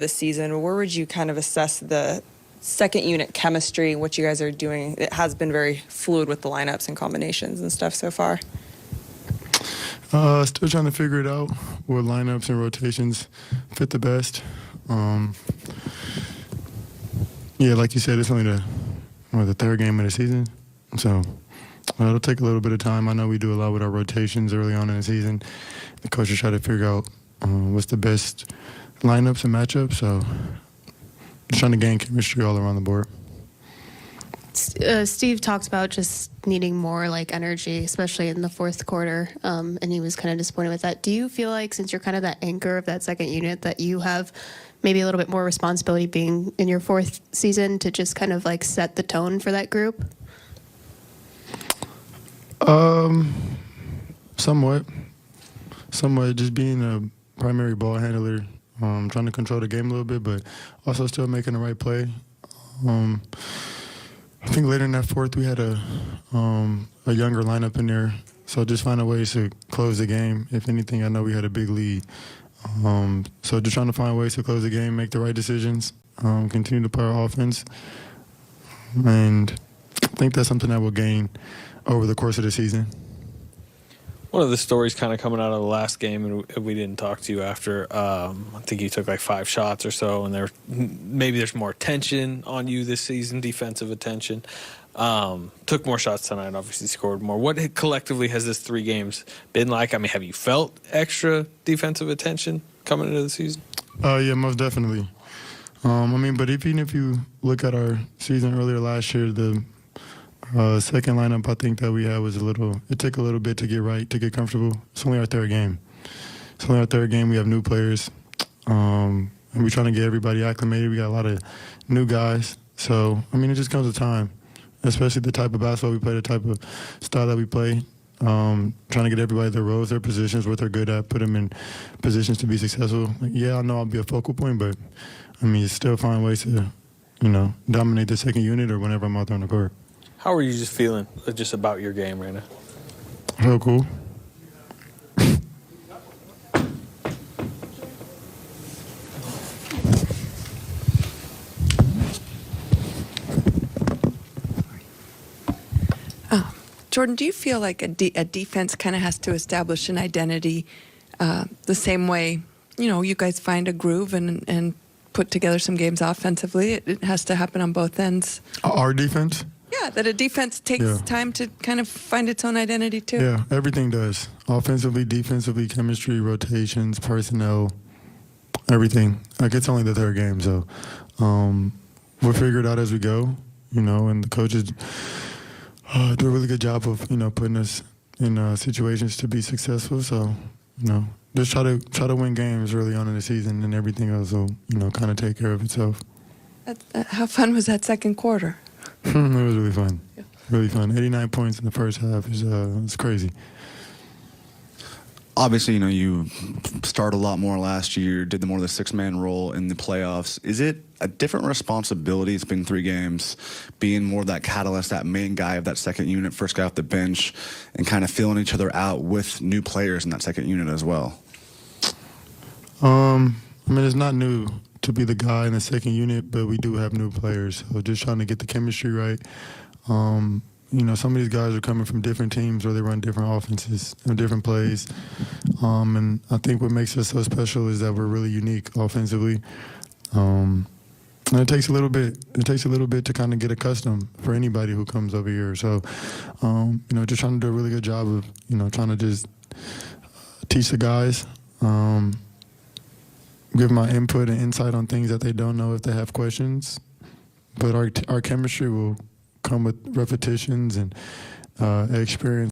this season, where would you kind of assess the second unit chemistry, what you guys are doing? It has been very fluid with the lineups and combinations and stuff so far. Still trying to figure it out, what lineups and rotations fit the best. Yeah, like you said, it's only the third game of the season, so it'll take a little bit of time. I know we do a lot with our rotations early on in the season. The coaches try to figure out what's the best lineups and matchups, so just trying to gain chemistry all around the board. Steve talked about just needing more energy, especially in the fourth quarter, and he was kind of disappointed with that. Do you feel like, since you're kind of that anchor of that second unit, that you have maybe a little bit more responsibility being in your fourth season to just kind of set the tone for that group? Somewhat. Just being a primary ball handler, trying to control the game a little bit, but also still making the right play. I think later in that fourth we had a younger lineup in there, so just finding ways to close the game. If anything, I know we had a big lead. So just trying to find ways to close the game, make the right decisions, continue to play our offense. And I think that's something that we'll gain over the course of the season. One of the stories kind of coming out of the last game, and we didn't talk to you after, I think you took 5 shots or so, and maybe there's more attention on you this season, defensive attention. Took more shots tonight, obviously scored more. What collectively has this 3 games been like? I mean, have you felt extra defensive attention coming into the season? Yeah, most definitely. But even if you look at our season earlier last year, the second lineup I think that we had was it took a little bit to get right, to get comfortable. It's only our third game. We have new players. And we're trying to get everybody acclimated. We got a lot of new guys. So, it just comes with time, especially the type of basketball we play, the type of style that we play. Trying to get everybody their roles, their positions, what they're good at, put them in positions to be successful. Yeah, I know I'll be a focal point, but, still find ways to, dominate the second unit or whenever I'm out there on the court. How are you just feeling just about your game right now? I feel cool. Jordan, do you feel like a defense kind of has to establish an identity the same way, you guys find a groove and put together some games offensively? It has to happen on both ends. Our defense? Yeah, that a defense takes time to kind of find its own identity too. Yeah, everything does. Offensively, defensively, chemistry, rotations, personnel, everything. It's only the third game, so we'll figure it out as we go, and the coaches do a really good job of, putting us in situations to be successful. So, just try to win games early on in the season, and everything else will, kind of take care of itself. How fun was that second quarter? It was really fun. Yeah. Really fun. 89 points in the first half is crazy. Obviously, you started a lot more last year, did more of the 6-man role in the playoffs. Is it a different responsibility? It's been 3 games, being more of that catalyst, that main guy of that second unit, first guy off the bench, and kind of filling each other out with new players in that second unit as well? It's not new to be the guy in the second unit, but we do have new players. So just trying to get the chemistry right. Some of these guys are coming from different teams where they run different offenses and different plays. And I think what makes us so special is that we're really unique offensively. And it takes a little bit. It takes a little bit to kind of get accustomed for anybody who comes over here. So, just trying to do a really good job of, trying to just teach the guys, give my input and insight on things that they don't know if they have questions. But our chemistry will come with repetitions and experience.